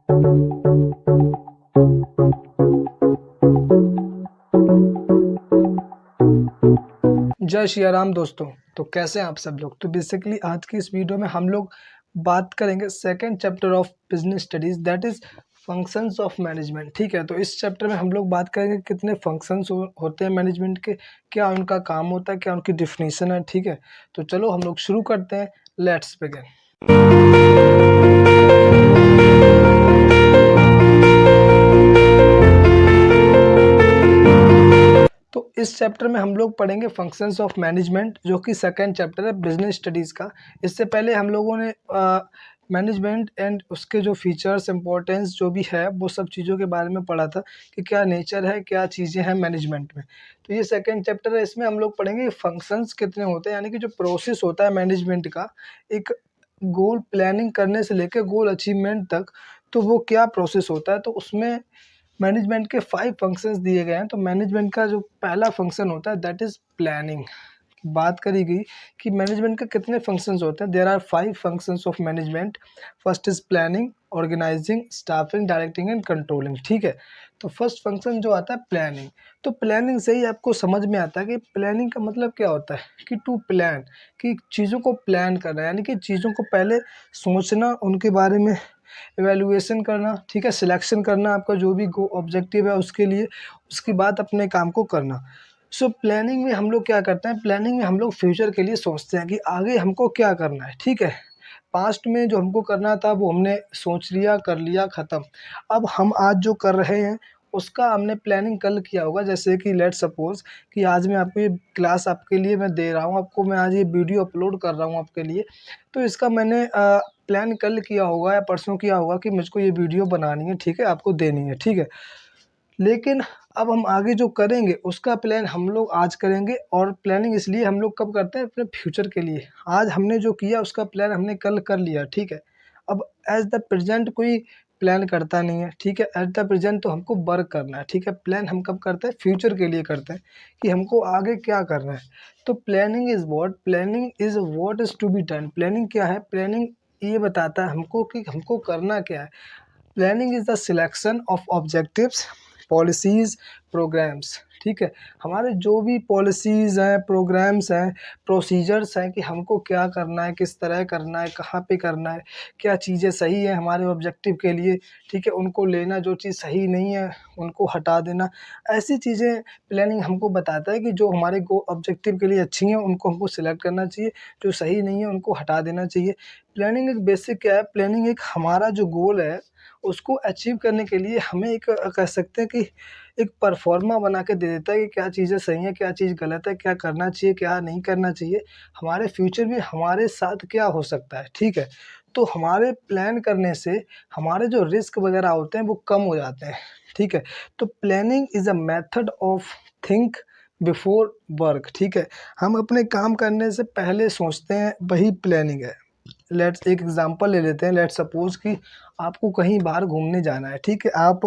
जय श्री राम दोस्तों। तो कैसे हैं आप सब लोग। तो बेसिकली आज की इस वीडियो में हम लोग बात करेंगे second chapter of business studies, that is functions of management. ठीक है, तो इस चैप्टर में हम लोग बात करेंगे कितने फंक्शंस होते हैं मैनेजमेंट के, क्या उनका काम होता है, क्या उनकी डिफिनीशन है। ठीक है, तो चलो हम लोग शुरू करते हैं। Let's begin. तो इस चैप्टर में हम लोग पढ़ेंगे फंक्शंस ऑफ मैनेजमेंट, जो कि सेकंड चैप्टर है बिजनेस स्टडीज़ का। इससे पहले हम लोगों ने मैनेजमेंट एंड उसके जो फीचर्स, इंपॉर्टेंस जो भी है, वो सब चीज़ों के बारे में पढ़ा था कि क्या नेचर है, क्या चीज़ें हैं मैनेजमेंट में। तो ये सेकंड चैप्टर है, इसमें हम लोग पढ़ेंगे फंक्शंस कितने होते हैं, यानी कि जो प्रोसेस होता है मैनेजमेंट का, एक गोल प्लानिंग करने से लेकर गोल अचीवमेंट तक, तो वो क्या प्रोसेस होता है। तो उसमें मैनेजमेंट के 5 फंक्शंस दिए गए हैं। तो मैनेजमेंट का जो पहला फंक्शन होता है दैट इज़ प्लानिंग। बात करी गई कि मैनेजमेंट के कितने फंक्शंस होते हैं। There are 5 functions of management. First is planning, organising, staffing, directing and controlling. ठीक है, तो फर्स्ट फंक्शन जो आता है प्लानिंग। तो प्लानिंग से ही आपको समझ में आता है कि प्लानिंग का मतलब क्या होता है कि टू प्लान, कि चीज़ों को प्लान करना, यानी कि चीज़ों को पहले सोचना, उनके बारे में इवैल्यूएशन करना। ठीक है, सिलेक्शन करना आपका जो भी ऑब्जेक्टिव है उसके लिए, उसके बाद अपने काम को करना। सो प्लानिंग में हम लोग क्या करते हैं, प्लानिंग में हम लोग फ्यूचर के लिए सोचते हैं कि आगे हमको क्या करना है। ठीक है, पास्ट में जो हमको करना था वो हमने सोच लिया, कर लिया, ख़त्म। अब हम आज जो कर रहे हैं उसका हमने प्लानिंग कल किया होगा। जैसे कि लेट सपोज़ कि आज मैं आपको ये क्लास आपके लिए मैं दे रहा हूँ, आपको मैं आज ये वीडियो अपलोड कर रहा हूँ आपके लिए, तो इसका मैंने प्लान कल किया होगा या परसों किया होगा कि मुझको ये वीडियो बनानी है। ठीक है, आपको देनी है। ठीक है, लेकिन अब हम आगे जो करेंगे उसका प्लान हम लोग आज करेंगे। और प्लानिंग इसलिए हम लोग कब करते हैं, अपने फ्यूचर के लिए। आज हमने जो किया उसका प्लान हमने कल कर लिया। ठीक है, अब एज़ द प्रेजेंट कोई प्लान करता नहीं है। ठीक है, एट द प्रेजेंट तो हमको वर्क करना है। ठीक है, प्लान हम कब करते हैं, फ्यूचर के लिए करते हैं कि हमको आगे क्या करना है। तो planning is what, planning is what is to be done. Planning क्या है, प्लानिंग ये बताता है हमको कि हमको करना क्या है। Planning is the selection of objectives, policies, programmes. ठीक है, हमारे जो भी पॉलिसीज़ हैं, प्रोग्राम्स हैं, प्रोसीजर्स हैं कि हमको क्या करना है, किस तरह करना है, कहाँ पे करना है, क्या चीज़ें सही हैं हमारे ऑब्जेक्टिव के लिए। ठीक है, उनको लेना, जो चीज़ सही नहीं है उनको हटा देना। ऐसी चीज़ें प्लानिंग हमको बताता है कि जो हमारे ऑब्जेक्टिव के लिए अच्छी हैं उनको हमको सिलेक्ट करना चाहिए, जो सही नहीं है उनको हटा देना चाहिए। प्लानिंग एक बेसिक क्या है, प्लानिंग एक हमारा जो गोल है उसको अचीव करने के लिए हमें एक कह सकते हैं कि एक परफ़ॉर्मा बना के दे देता है कि क्या चीज़ें सही हैं, क्या चीज़ गलत है, क्या करना चाहिए, क्या नहीं करना चाहिए, हमारे फ्यूचर में हमारे साथ क्या हो सकता है। ठीक है, तो हमारे प्लान करने से हमारे जो रिस्क वगैरह होते हैं वो कम हो जाते हैं। ठीक है, तो planning is a method of think before work. ठीक है, हम अपने काम करने से पहले सोचते हैं, वही प्लानिंग है। लेट्स एक एग्जांपल ले लेते हैं। लेट्स सपोज़ कि आपको कहीं बाहर घूमने जाना है। ठीक है, आप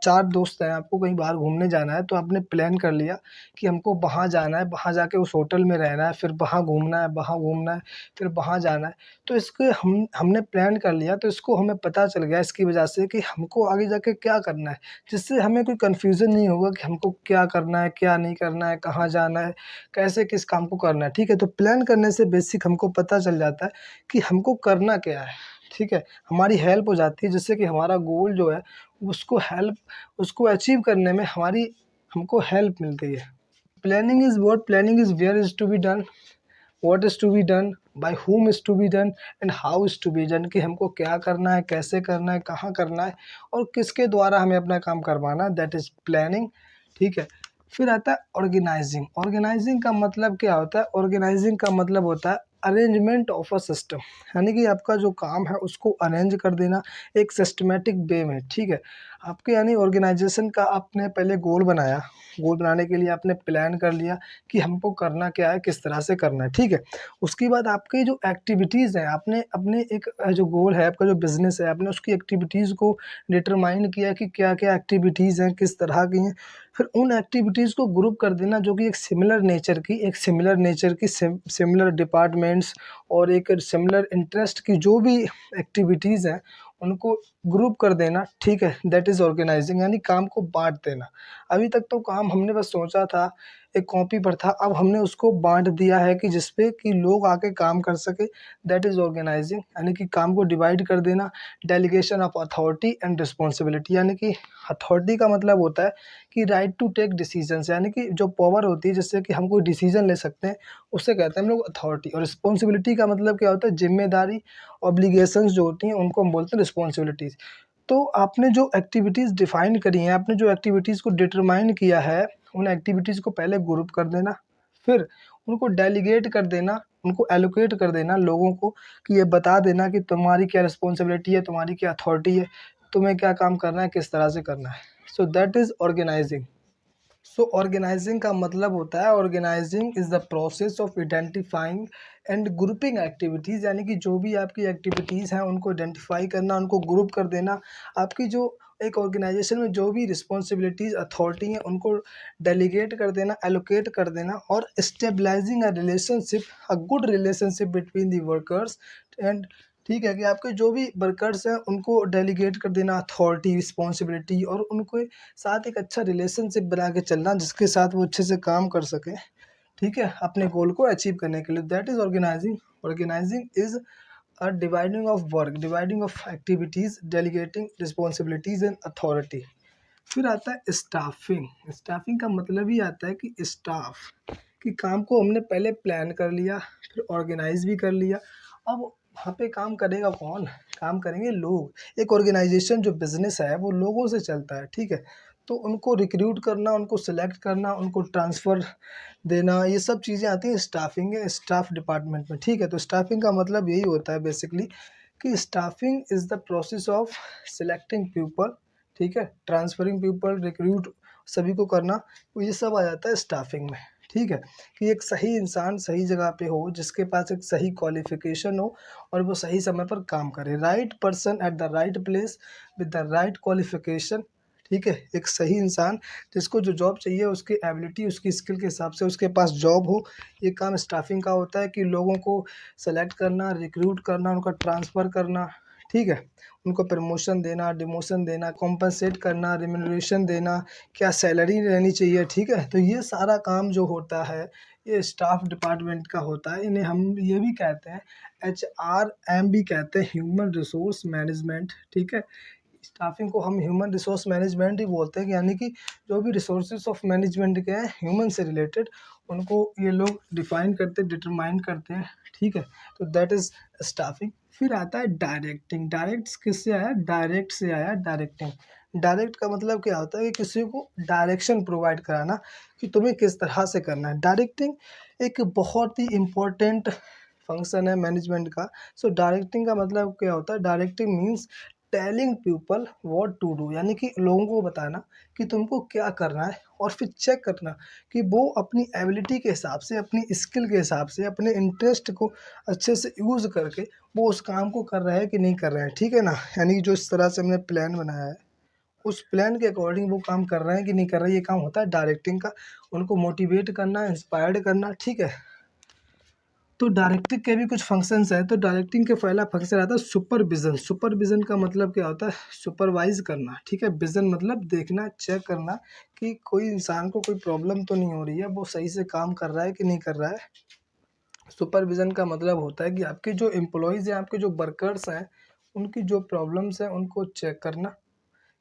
4 दोस्त हैं, आपको कहीं बाहर घूमने जाना है, तो आपने प्लान कर लिया कि हमको वहाँ जाना है, वहाँ जाके उस होटल में रहना है, फिर वहाँ घूमना है, वहाँ घूमना है, फिर वहाँ जाना है। तो इसको हमने प्लान कर लिया, तो इसको हमें पता चल गया इसकी वजह से कि हमको आगे जाके क्या करना है, जिससे हमें कोई कन्फ्यूज़न नहीं होगा कि हमको क्या करना है, क्या नहीं करना है, कहाँ जाना है, कैसे किस काम को करना है। ठीक है, तो प्लान करने से बेसिक हमको पता चल जाता है कि हमको करना क्या है। ठीक है, हमारी हेल्प हो जाती है, जिससे कि हमारा गोल जो है उसको अचीव करने में हमको हेल्प मिलती है। Planning is what, planning is where is to be done, what is to be done, by whom is to be done and how is to be done, कि हमको क्या करना है, कैसे करना है, कहाँ करना है और किसके द्वारा हमें अपना काम करवाना है, दैट इज़ प्लानिंग। ठीक है, फिर आता है ऑर्गेनाइजिंग। ऑर्गेनाइजिंग का मतलब क्या होता है, ऑर्गेनाइजिंग का मतलब होता है अरेंजमेंट ऑफ अ सिस्टम, यानी कि आपका जो काम है उसको अरेंज कर देना एक सिस्टमैटिक वे में। ठीक है, आपके यानी ऑर्गेनाइजेशन का आपने पहले गोल बनाया, गोल बनाने के लिए आपने प्लान कर लिया कि हमको करना क्या है, किस तरह से करना है। ठीक है, उसके बाद आपकी जो एक्टिविटीज़ हैं, आपने अपने एक जो गोल है, आपका जो बिज़नेस है, आपने उसकी एक्टिविटीज़ को डिटरमाइन किया कि क्या-क्या एक्टिविटीज़ हैं, किस तरह की हैं। फिर उन एक्टिविटीज़ को ग्रुप कर देना जो कि एक सिमिलर नेचर की सिमिलर डिपार्टमेंट्स और एक सिमिलर इंटरेस्ट की जो भी एक्टिविटीज़ हैं, उनको ग्रुप कर देना, ठीक है, दैट इज़ ऑर्गेनाइजिंग, यानी काम को बाँट देना। अभी तक तो काम हमने बस सोचा था, एक कॉपी पर था, अब हमने उसको बाँट दिया है कि जिस पे कि लोग आके काम कर सकें, दैट इज़ ऑर्गेनाइजिंग, यानी कि काम को डिवाइड कर देना। Delegation of authority and responsibility, यानी कि अथॉरिटी का मतलब होता है कि राइट टू टेक डिसीजंस, यानी कि जो पावर होती है जिससे कि हम कोई डिसीजन ले सकते हैं, उसे कहते हैं हम लोग अथॉरिटी। और रिस्पॉन्सिबिलिटी का मतलब क्या होता है, जिम्मेदारी, ऑब्लिगेशंस जो होती हैं उनको हम बोलते हैं रिस्पॉन्सिबिलिटीज़। तो आपने जो एक्टिविटीज़ डिफाइन करी हैं, आपने जो एक्टिविटीज़ को डिटरमाइन किया है, उन एक्टिविटीज़ को पहले ग्रुप कर देना, फिर उनको डेलीगेट कर देना, उनको एलोकेट कर देना लोगों को, कि ये बता देना कि तुम्हारी क्या रिस्पॉन्सिबिलिटी है, तुम्हारी क्या अथॉरिटी है, तुम्हें क्या काम करना है, किस तरह से करना है। So that is organising. So organising का मतलब होता है, organising is the process of identifying and grouping activities, यानी कि जो भी आपकी एक्टिविटीज़ हैं उनको आइडेंटिफाई करना, उनको ग्रुप कर देना। आपकी जो एक ऑर्गेनाइजेशन में जो भी रिस्पॉन्सिबिलिटीज़ अथॉरिटी हैं उनको डेलीगेट कर देना, एलोकेट कर देना, और stabilising a relationship, a good relationship between the workers and, ठीक है, कि आपके जो भी वर्कर्स हैं उनको डेलीगेट कर देना अथॉरिटी, रिस्पॉन्सिबिलिटी, और उनको साथ एक अच्छा रिलेशनशिप बना के चलना जिसके साथ वो अच्छे से काम कर सकें, ठीक है, अपने गोल को अचीव करने के लिए। That is organising. Organising is a dividing of work, dividing of activities, delegating responsibilities and authority. फिर आता है स्टाफिंग। स्टाफिंग का मतलब ही आता है कि स्टाफ, कि काम को हमने पहले प्लान कर लिया, फिर ऑर्गेनाइज भी कर लिया, अब वहाँ पे काम करेगा कौन, काम करेंगे लोग। एक ऑर्गेनाइजेशन जो बिजनेस है वो लोगों से चलता है, ठीक है, तो उनको रिक्रूट करना, उनको सेलेक्ट करना, उनको ट्रांसफ़र देना, ये सब चीज़ें आती हैं स्टाफिंग है, स्टाफ डिपार्टमेंट में, ठीक है। तो स्टाफिंग का मतलब यही होता है बेसिकली, कि staffing is the process of selecting people, ठीक है, ट्रांसफरिंग पीपल, रिक्रूट सभी को करना, तो ये सब आ जाता है स्टाफिंग में, ठीक है। कि एक सही इंसान सही जगह पे हो, जिसके पास एक सही क्वालिफिकेशन हो, और वो सही समय पर काम करे, right person at the right place with the right qualification, ठीक है। एक सही इंसान जिसको जो जॉब चाहिए उसकी एबिलिटी, उसकी स्किल के हिसाब से उसके पास जॉब हो। ये काम स्टाफिंग का होता है, कि लोगों को सेलेक्ट करना, रिक्रूट करना, उनका ट्रांसफ़र करना, ठीक है, उनको प्रमोशन देना, डिमोशन देना, कॉम्पेंसेट करना, रिम्यूनरेशन देना, क्या सैलरी रहनी चाहिए, ठीक है। तो ये सारा काम जो होता है ये स्टाफ डिपार्टमेंट का होता है। इन्हें हम ये भी कहते हैं HRM भी कहते हैं, ह्यूमन रिसोर्स मैनेजमेंट, ठीक है। स्टाफिंग को हम ह्यूमन रिसोर्स मैनेजमेंट ही बोलते हैं, यानी कि जो भी रिसोर्सेज ऑफ मैनेजमेंट के हैं ह्यूमन से रिलेटेड, उनको ये लोग डिफाइन करते, डिटरमाइन करते हैं, ठीक है। तो दैट इज़ स्टाफिंग। फिर आता है डायरेक्टिंग। डायरेक्ट किससे आया, डायरेक्ट से आया डायरेक्टिंग। डायरेक्ट का मतलब क्या होता है, कि किसी को डायरेक्शन प्रोवाइड कराना, कि तुम्हें किस तरह से करना है। डायरेक्टिंग एक बहुत ही इम्पोर्टेंट फंक्शन है मैनेजमेंट का। सो डायरेक्टिंग का मतलब क्या होता है, directing means telling people what to do, यानी कि लोगों को बताना कि तुमको क्या करना है, और फिर चेक करना कि वो अपनी एबिलिटी के हिसाब से, अपनी स्किल के हिसाब से, अपने इंटरेस्ट को अच्छे से यूज़ करके वो उस काम को कर रहे हैं कि नहीं कर रहे हैं, ठीक है ना। यानी कि जो इस तरह से हमने प्लान बनाया है उस प्लान के अकॉर्डिंग वो काम कर रहे हैं कि नहीं कर रहे हैं, ये काम होता है डायरेक्टिंग का। उनको मोटिवेट करना, इंस्पायर्ड करना, ठीक है। तो डायरेक्टिंग के भी कुछ फंक्शंस हैं। तो डायरेक्टिंग के पहला फंक्शन आता है सुपरविज़न। सुपरविज़न का मतलब क्या होता है, सुपरवाइज़ करना, ठीक है। विज़न मतलब देखना, चेक करना कि कोई इंसान को कोई प्रॉब्लम तो नहीं हो रही है, वो सही से काम कर रहा है कि नहीं कर रहा है। सुपरविज़न का मतलब होता है कि आपके जो एम्प्लॉइज़ हैं, आपके जो वर्कर्स हैं, उनकी जो प्रॉब्लम्स हैं उनको चेक करना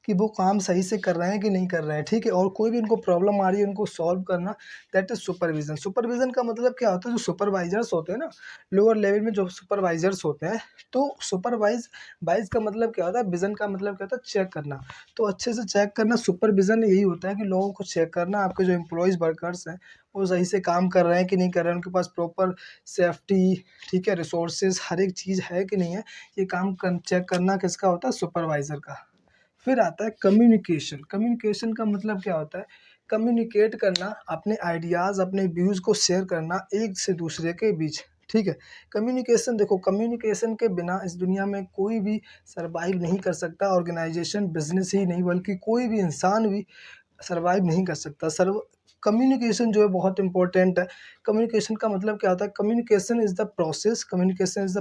कि वो काम सही से कर रहे हैं कि नहीं कर रहे हैं, ठीक है। और कोई भी उनको प्रॉब्लम आ रही है उनको सॉल्व करना, दैट इज़ सुपरविज़न। सुपरविज़न का मतलब क्या होता है, जो सुपरवाइज़र्स होते हैं ना, लोअर लेवल में जो सुपरवाइज़र्स होते हैं, तो वाइज़ का मतलब क्या होता है, विज़न का मतलब क्या होता है, चेक करना। तो अच्छे से चेक करना, सुपरविज़न यही होता है कि लोगों को चेक करना, आपके जो एम्प्लॉइज़ वर्कर्स हैं वो सही से काम कर रहे हैं कि नहीं कर रहे हैं, उनके पास प्रॉपर सेफ्टी, ठीक है, रिसोर्सेज, हर एक चीज़ है कि नहीं है, ये काम चेक करना किसका होता है, सुपरवाइज़र का। फिर आता है कम्युनिकेशन। कम्युनिकेशन का मतलब क्या होता है, कम्युनिकेट करना, अपने आइडियाज़, अपने व्यूज़ को शेयर करना एक से दूसरे के बीच, ठीक है। कम्युनिकेशन, देखो कम्युनिकेशन के बिना इस दुनिया में कोई भी सर्वाइव नहीं कर सकता, ऑर्गेनाइजेशन, बिजनेस ही नहीं बल्कि कोई भी इंसान भी सर्वाइव नहीं कर सकता। कम्युनिकेशन जो है बहुत इंपॉर्टेंट है। कम्युनिकेशन का मतलब क्या होता है? Communication is the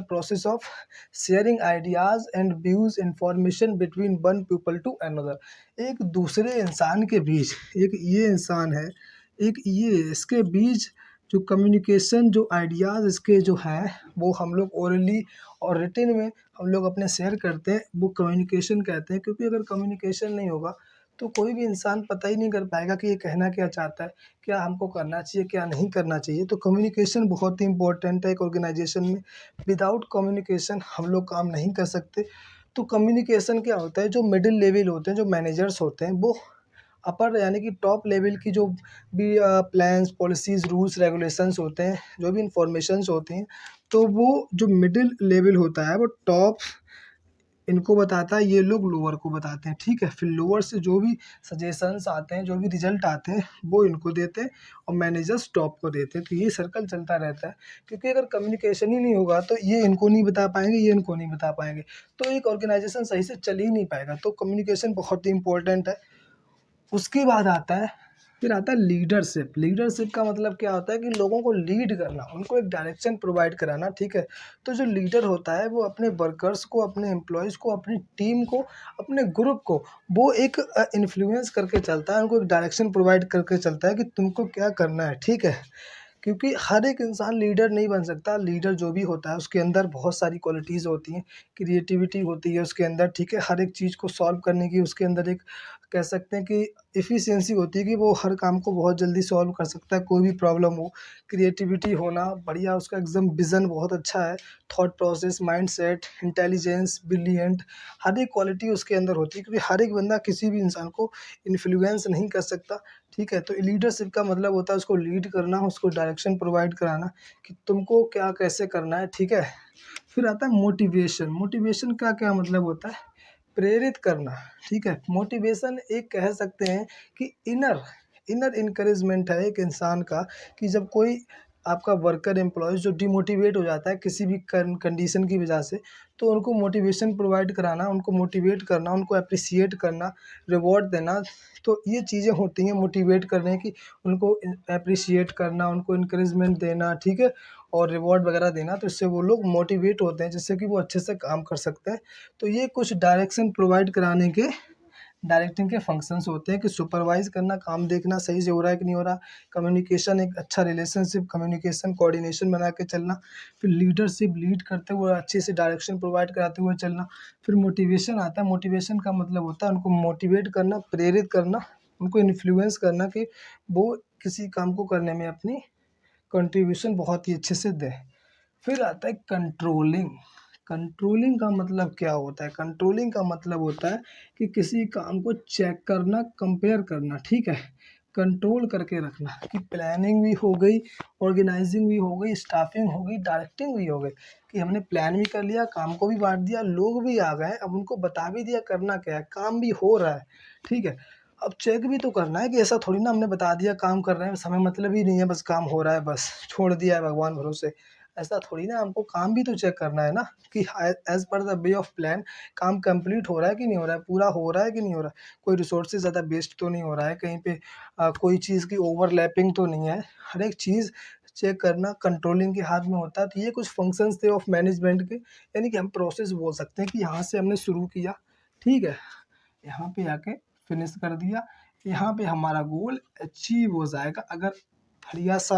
process of sharing ideas and views information between one people to another. एक दूसरे इंसान के बीच, एक ये इंसान है, एक ये इसके बीच जो कम्युनिकेशन, जो आइडियाज़ इसके जो हैं वो हम लोग ओरली और रिटन में हम लोग अपने शेयर करते हैं, वो कम्युनिकेशन कहते हैं। क्योंकि अगर कम्युनिकेशन नहीं होगा तो कोई भी इंसान पता ही नहीं कर पाएगा कि ये कहना क्या चाहता है, क्या हमको करना चाहिए, क्या नहीं करना चाहिए। तो कम्युनिकेशन बहुत ही इंपॉर्टेंट है एक ऑर्गेनाइजेशन में। विदाउट कम्युनिकेशन हम लोग काम नहीं कर सकते। तो कम्युनिकेशन क्या होता है? जो मिडिल लेवल होते हैं, जो मैनेजर्स होते हैं, वो अपर यानी कि टॉप लेवल की जो भी प्लान्स, पॉलिसीज़, रूल्स, रेगुलेशंस होते हैं, जो भी इंफॉर्मेशंस होती हैं, तो वो जो मिडिल लेवल होता है वो टॉप इनको बताता है, ये लोग लोअर को बताते हैं, ठीक है। फिर लोअर से जो भी सजेशंस आते हैं, जो भी रिजल्ट आते हैं, वो इनको देते हैं और मैनेजर्स टॉप को देते हैं। तो ये सर्कल चलता रहता है। क्योंकि अगर कम्युनिकेशन ही नहीं होगा तो ये इनको नहीं बता पाएंगे, ये इनको नहीं बता पाएंगे, तो एक ऑर्गेनाइजेशन सही से चल ही नहीं पाएगा। तो कम्युनिकेशन बहुत ही इंपॉर्टेंट है। उसके बाद आता है, फिर आता है लीडरशिप। लीडरशिप का मतलब क्या होता है? कि लोगों को लीड करना, उनको एक डायरेक्शन प्रोवाइड कराना, ठीक है। तो जो लीडर होता है वो अपने वर्कर्स को, अपने एम्प्लॉयज़ को, अपनी टीम को, अपने ग्रुप को वो एक इन्फ्लुएंस करके चलता है, उनको एक डायरेक्शन प्रोवाइड करके चलता है कि तुमको क्या करना है, ठीक है। क्योंकि हर एक इंसान लीडर नहीं बन सकता। लीडर जो भी होता है उसके अंदर बहुत सारी क्वालिटीज़ होती हैं, क्रिएटिविटी होती है उसके अंदर, ठीक है। हर एक चीज़ को सॉल्व करने की उसके अंदर एक कह सकते हैं कि एफिशिएंसी होती है कि वो हर काम को बहुत जल्दी सॉल्व कर सकता है, कोई भी प्रॉब्लम हो। क्रिएटिविटी होना बढ़िया, उसका एकदम विज़न बहुत अच्छा है, thought process, mindset, intelligence, brilliant, हर एक क्वालिटी उसके अंदर होती है। क्योंकि हर एक बंदा किसी भी इंसान को इन्फ्लुएंस नहीं कर सकता, ठीक है। तो लीडरशिप का मतलब होता है उसको लीड करना, उसको डायरेक्शन प्रोवाइड कराना कि तुमको क्या कैसे करना है, ठीक है। फिर आता है मोटिवेशन। मोटिवेशन का क्या मतलब होता है? प्रेरित करना, ठीक है। मोटिवेशन एक कह सकते हैं कि इनर इनर इनकरेजमेंट है एक इंसान का, कि जब कोई आपका वर्कर एम्प्लॉयज़ जो डिमोटिवेट हो जाता है किसी भी कंडीशन की वजह से, तो उनको मोटिवेशन प्रोवाइड कराना, उनको मोटिवेट करना, उनको एप्रिसिएट करना, रिवॉर्ड देना। तो ये चीज़ें होती हैं मोटिवेट करने की, उनको एप्रिसिएट करना, उनको इनकरेजमेंट देना, ठीक है, और रिवॉर्ड वगैरह देना। तो इससे वो लोग मोटिवेट होते हैं, जिससे कि वो अच्छे से काम कर सकते हैं। तो ये कुछ डायरेक्शन प्रोवाइड कराने के, डायरेक्टिंग के फंक्शंस होते हैं कि सुपरवाइज़ करना, काम देखना सही से हो रहा है कि नहीं हो रहा। कम्युनिकेशन, एक अच्छा रिलेशनशिप, कम्युनिकेशन, कोऑर्डिनेशन बना के चलना। फिर लीडरशिप, लीड करते हुए अच्छे से डायरेक्शन प्रोवाइड कराते हुए चलना। फिर मोटिवेशन आता है। मोटिवेशन का मतलब होता है उनको मोटिवेट करना, प्रेरित करना, उनको इन्फ्लुएंस करना कि वो किसी काम को करने में अपनी कंट्रीब्यूशन बहुत ही अच्छे से दें। फिर आता है कंट्रोलिंग। कंट्रोलिंग का मतलब क्या होता है? कंट्रोलिंग का मतलब होता है कि किसी काम को चेक करना, कंपेयर करना, ठीक है। कंट्रोल करके रखना कि प्लानिंग भी हो गई, ऑर्गेनाइजिंग भी हो गई, स्टाफिंग हो गई, डायरेक्टिंग भी हो गई, कि हमने प्लान भी कर लिया, काम को भी बाँट दिया, लोग भी आ गए, अब उनको बता भी दिया करना क्या है, काम भी हो रहा है, ठीक है। अब चेक भी तो करना है कि ऐसा थोड़ी ना हमने बता दिया काम कर रहे हैं, बस हमें मतलब ही नहीं है, बस काम हो रहा है, बस छोड़ दिया है भगवान भरोसे। ऐसा थोड़ी ना, हमको काम भी तो चेक करना है ना कि as per the way of plan काम कंप्लीट हो रहा है कि नहीं हो रहा है, पूरा हो रहा है कि नहीं हो रहा है, कोई रिसोर्सेज ज़्यादा वेस्ट तो नहीं हो रहा है, कहीं पे कोई चीज़ की ओवरलैपिंग तो नहीं है। हर एक चीज़ चेक करना कंट्रोलिंग के हाथ में होता है। तो ये कुछ फंक्शंस थे ऑफ मैनेजमेंट के, यानी कि हम प्रोसेस बोल सकते हैं कि यहाँ से हमने शुरू किया, ठीक है, यहाँ पे आके फिनिश कर दिया, यहाँ पे हमारा गोल अचीव हो जाएगा अगर बढ़िया सा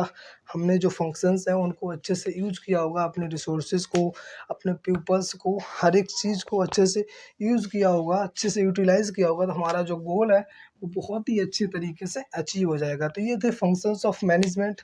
हमने जो फंक्शंस हैं उनको अच्छे से यूज़ किया होगा, अपने रिसोर्सेज को, अपने पीपल्स को, हर एक चीज़ को अच्छे से यूज़ किया होगा, अच्छे से यूटिलाइज़ किया होगा, तो हमारा जो गोल है वो बहुत ही अच्छे तरीके से अचीव हो जाएगा। तो ये थे फंक्शंस ऑफ मैनेजमेंट।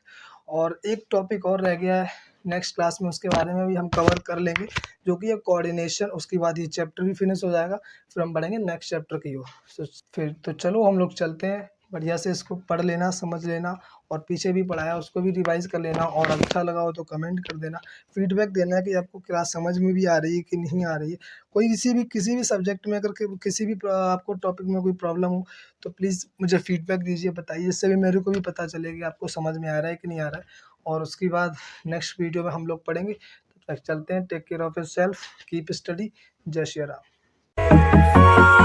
और एक टॉपिक और रह गया है, नेक्स्ट क्लास में उसके बारे में भी हम कवर कर लेंगे, जो कि है कोऑर्डिनेशन। उसके बाद ये चैप्टर भी फिनिश हो जाएगा, फिर हम बढ़ेंगे नेक्स्ट चैप्टर की ओर। फिर तो चलो हम लोग चलते हैं, बढ़िया से इसको पढ़ लेना, समझ लेना, और पीछे भी पढ़ाया उसको भी रिवाइज़ कर लेना, और अच्छा लगा हो तो कमेंट कर देना, फीडबैक देना कि आपको क्लास समझ में भी आ रही है कि नहीं आ रही है। कोई किसी भी सब्जेक्ट में अगर किसी भी आपको टॉपिक में कोई प्रॉब्लम हो तो प्लीज़ मुझे फीडबैक दीजिए, बताइए, इससे भी मेरे को भी पता चलेगा कि आपको समझ में आ रहा है कि नहीं आ रहा है। और उसके बाद नेक्स्ट वीडियो में हम लोग पढ़ेंगे। तब तक चलते हैं, take care of yourself, keep study, जय श्री राम।